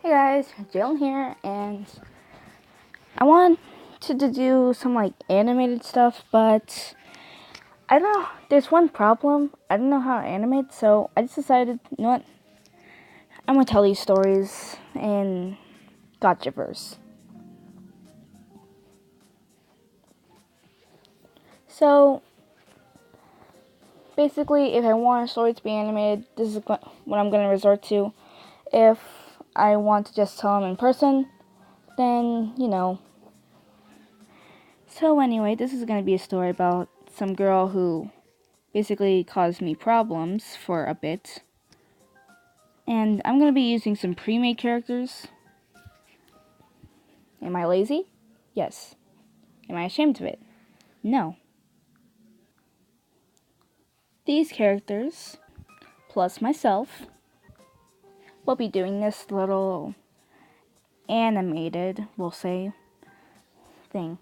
Hey guys, Jalen here, and I wanted to do some animated stuff, but I don't know. There's one problem. I don't know how to animate, so I just decided, you know what? I'm gonna tell these stories in Gachaverse. So basically, if I want a story to be animated, this is what I'm gonna resort to. If I want to just tell them in person, then So anyway, this is going to be a story about some girl who basically caused me problems for a bit. And I'm going to be using some pre-made characters. Am I lazy? Yes. Am I ashamed of it? No. These characters, plus myself, will be doing this little animated, we'll say, thing.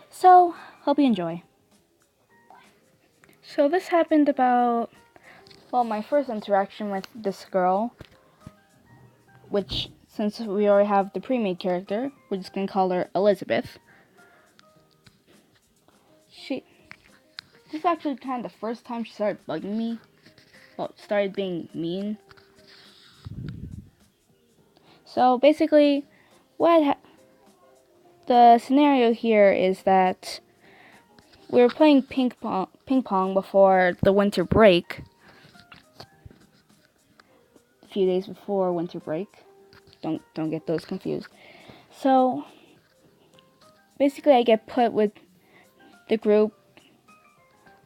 So, hope you enjoy. So this happened about, my first interaction with this girl, which, since we already have the pre-made character, we're just going to call her Elizabeth. This is actually kind of the first time she started bugging me. Well, started being mean. So basically, the scenario here is that we were playing ping pong before the winter break. A few days before winter break. Don't get those confused. So basically, I get put with the group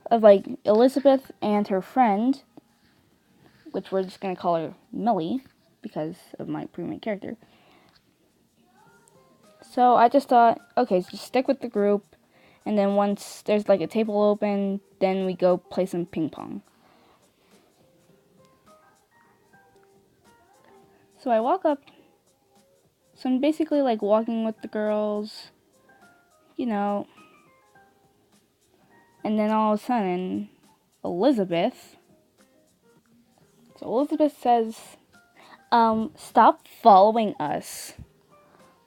of Elizabeth and her friend, which we're just gonna call her Millie because of my pre-made character. So I just thought, okay, so just stick with the group, and then once there's a table open, then we go play some ping pong. So I walk up, so I'm basically walking with the girls, and then all of a sudden, Elizabeth says, stop following us.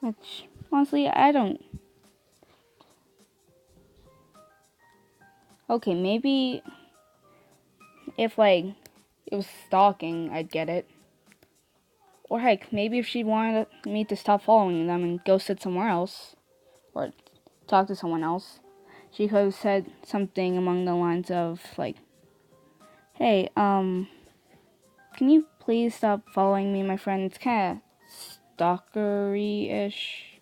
Which, honestly, I don't. Okay, maybe if it was stalking, I'd get it. Or heck, maybe if she wanted me to stop following them and go sit somewhere else, or talk to someone else, she could have said something along the lines of hey, can you please stop following me, my friend? It's kind of stalkery-ish.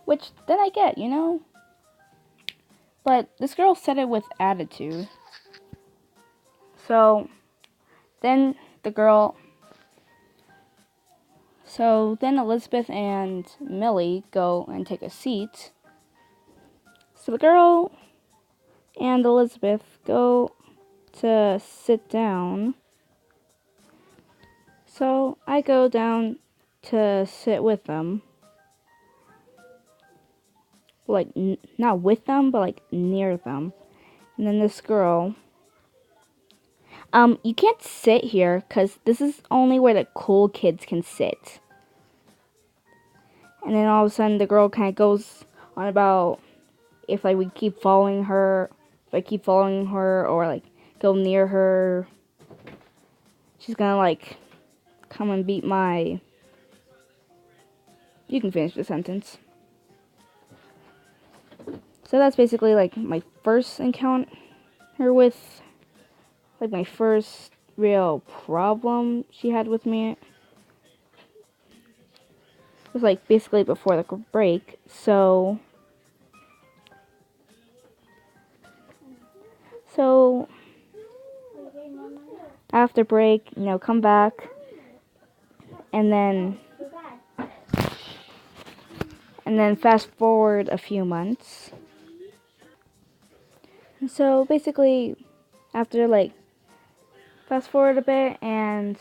Which, then I get, But this girl said it with attitude. So then Elizabeth and Millie go and take a seat. So the girl and Elizabeth go to sit down. So I go down to sit with them. Not with them, but near them. And then this girl, you can't sit here because this is only where the cool kids can sit. And then all of a sudden the girl kind of goes on about if we keep following her, if I keep following her or go near her, she's gonna come and beat my. You can finish the sentence. So that's basically my first encounter with my first real problem she had with me. It was basically before the break. So after break, come back and then fast forward a few months. And so basically after fast forward a bit and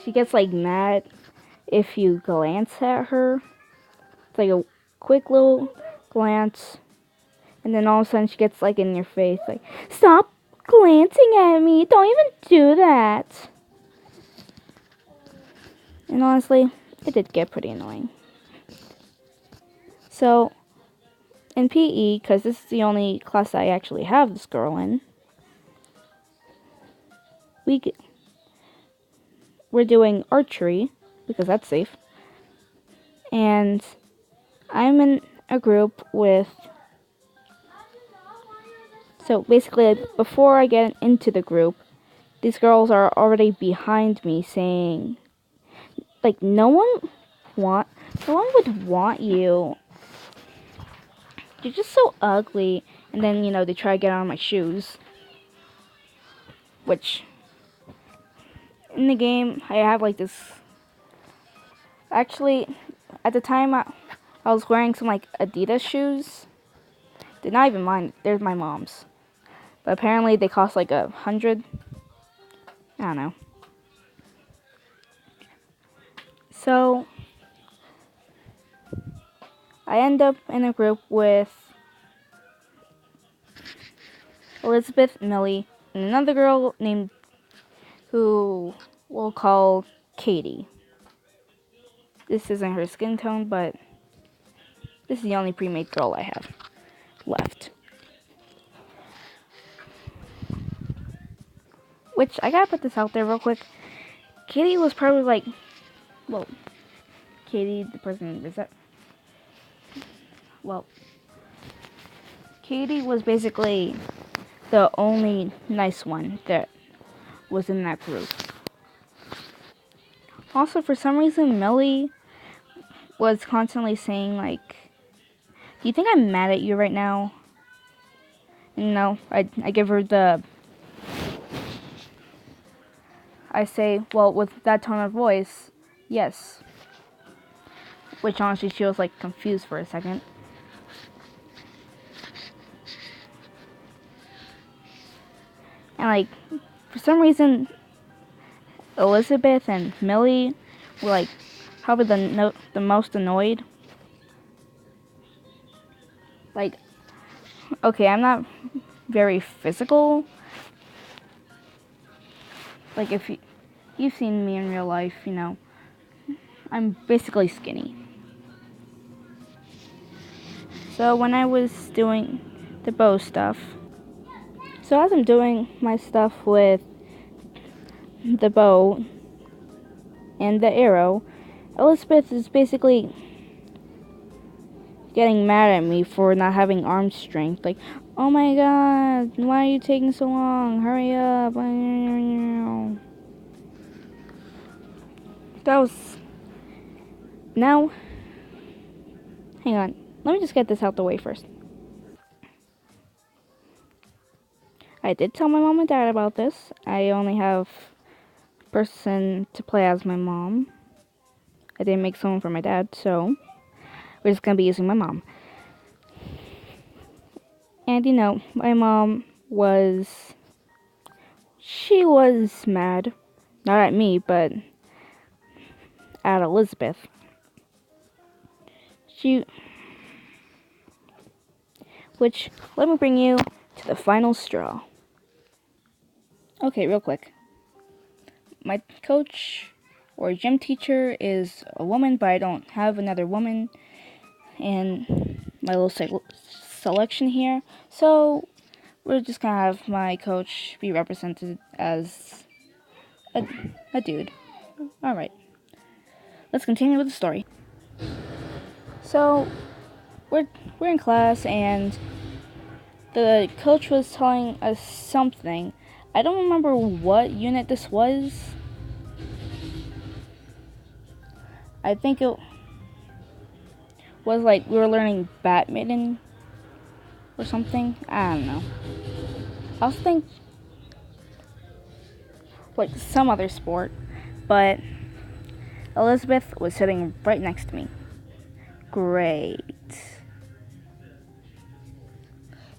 she gets mad if you glance at her. It's a quick little glance, and then all of a sudden she gets in your face stop glancing at me, don't even do that. And honestly, it did get pretty annoying. So, in PE, because this is the only class I actually have this girl in, we're doing archery, because that's safe. And I'm in a group with... So basically, before I get into the group, these girls are already behind me saying, like, no one would want you. You're just so ugly. And then, they try to get on my shoes. Which, in the game, I have like this... Actually, at the time, I was wearing some like Adidas shoes. They're not even mine. They're my mom's. But apparently they cost like $100. I don't know. So, I end up in a group with Elizabeth, Millie, and another girl named... who we'll call Katie. This isn't her skin tone, but this is the only pre-made girl I have left. Which, I gotta put this out there real quick. Katie was probably like... Well, Katie, the person... Is that... Well, Katie was basically the only nice one that was in that group. Also, for some reason, Millie was constantly saying, like, do you think I'm mad at you right now? And no, I give her the... I say, well, with that tone of voice, yes. Which, honestly, she was, like, confused for a second. And, like, for some reason, Elizabeth and Millie were, like, probably the most annoyed. Like, okay, I'm not very physical. Like, if you've seen me in real life, I'm basically skinny. So when I was doing the bow stuff, so as I'm doing my stuff with the bow and the arrow, Elizabeth is basically getting mad at me for not having arm strength. Like, oh my god, why are you taking so long? Hurry up. That was... Now, hang on. Let me just get this out the way first. I did tell my mom and dad about this. I only have a person to play as my mom. I didn't make someone for my dad, so we're just going to be using my mom. And, my mom was... She was mad. Not at me, but at Elizabeth. Which, let me bring you to the final straw. Okay, real quick. My coach or gym teacher is a woman, but I don't have another woman in my little selection here. So, we're just gonna have my coach be represented as a dude. Alright. Let's continue with the story. So, we're in class, and the coach was telling us something. I don't remember what unit this was. I think it was like we were learning badminton or something. I don't know. I also think like some other sport, but Elizabeth was sitting right next to me. Great.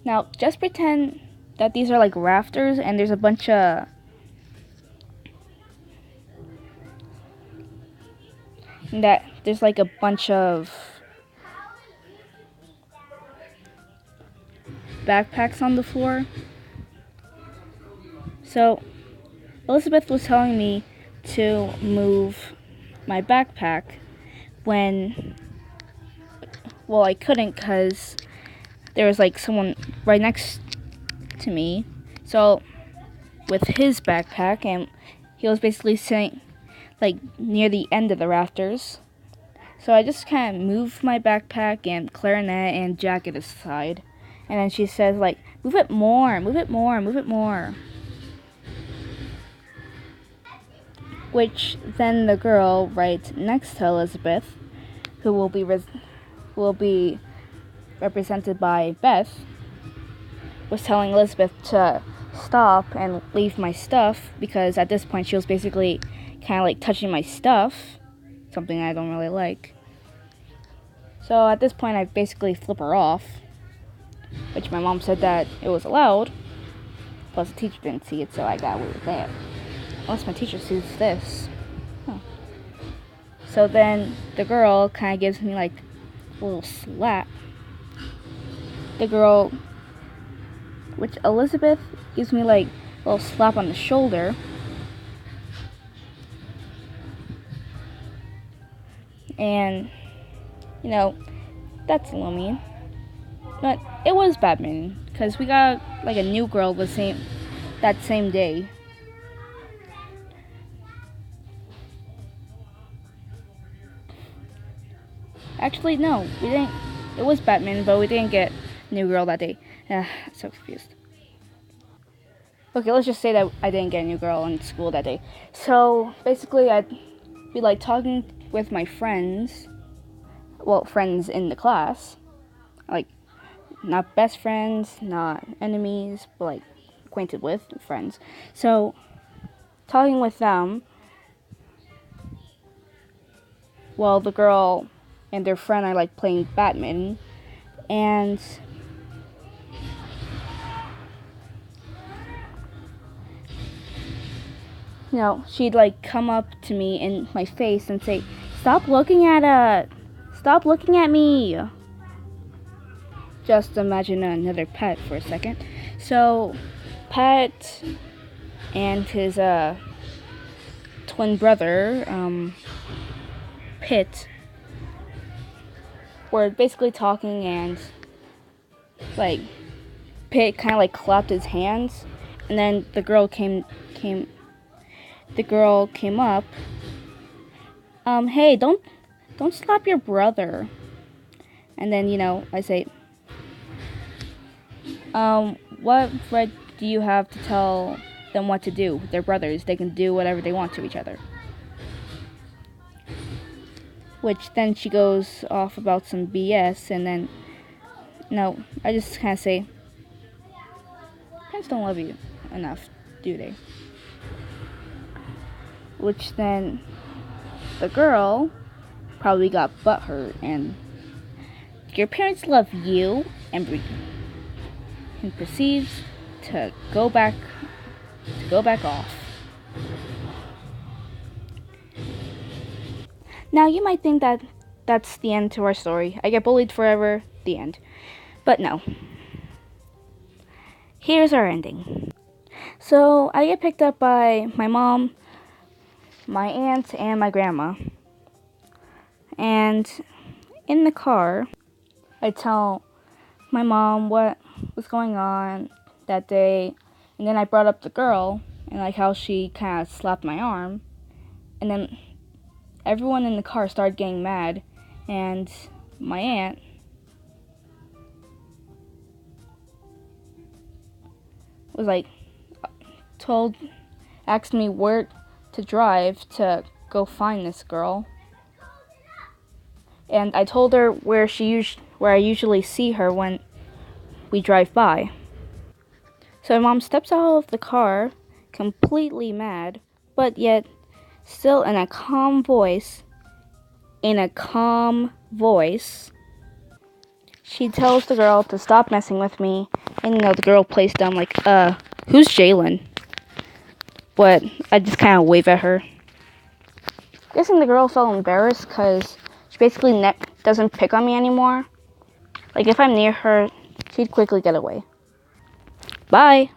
Now, just pretend that these are like rafters and there's a bunch of there's like a bunch of backpacks on the floor. So, Elizabeth was telling me to move my backpack when, well, I couldn't because there was like someone right next to me. So with his backpack, and he was basically sitting like near the end of the rafters. So I just kind of moved my backpack and clarinet and jacket aside. And then she says like, move it more, move it more, move it more. Which then the girl right next to Elizabeth, who will be represented by Beth, was telling Elizabeth to stop and leave my stuff, because at this point she was basically kind of like touching my stuff, something I don't really like. So at this point I basically flip her off, which my mom said that it was allowed, plus the teacher didn't see it, so I got away with that. Unless my teacher sees this. Huh. So then the girl kind of gives me like a little slap. The girl, which Elizabeth gives me like a little slap on the shoulder. And, you know, that's a little mean. But it was badminton, because we got like a new girl that same day. Actually, no, we didn't. It was badminton, but we didn't get new girl that day. So confused. Okay, let's just say that I didn't get a new girl in school that day. So basically, I'd be like talking with my friends. Well, friends in the class. Like, not best friends, not enemies, but like acquainted with friends. So, talking with them. Well, the girl and their friend are like playing badminton, and you know, she'd like come up to me in my face and say, "Stop looking at it! Stop looking at me!" Just imagine another pet for a second. So, Pet and his twin brother, Pitt, were basically talking, and like Pitt kind of like clapped his hands, and then the girl came up. Hey, don't slap your brother. And then, you know, I say, what right do you have to tell them what to do? They're brothers. They can do whatever they want to each other. Which then she goes off about some BS, and then, no, I just kind of say, parents don't love you enough, do they? Which then the girl probably got butthurt, and your parents love you, and proceeds to go back off. Now you might think that that's the end to our story. I get bullied forever, the end. But no. Here's our ending. So I get picked up by my mom, my aunt, and my grandma. And in the car, I tell my mom what was going on that day, and then I brought up the girl and like how she kind of slapped my arm, and then everyone in the car started getting mad, and my aunt was like asked me where to drive to go find this girl. And I told her where I usually see her when we drive by. So my mom steps out of the car, completely mad, but yet still in a calm voice. She tells the girl to stop messing with me, and you know, the girl plays dumb like, who's Jalen? But I just kind of wave at her. Guessing the girl felt embarrassed because she basically doesn't pick on me anymore. Like, if I'm near her, she'd quickly get away. Bye!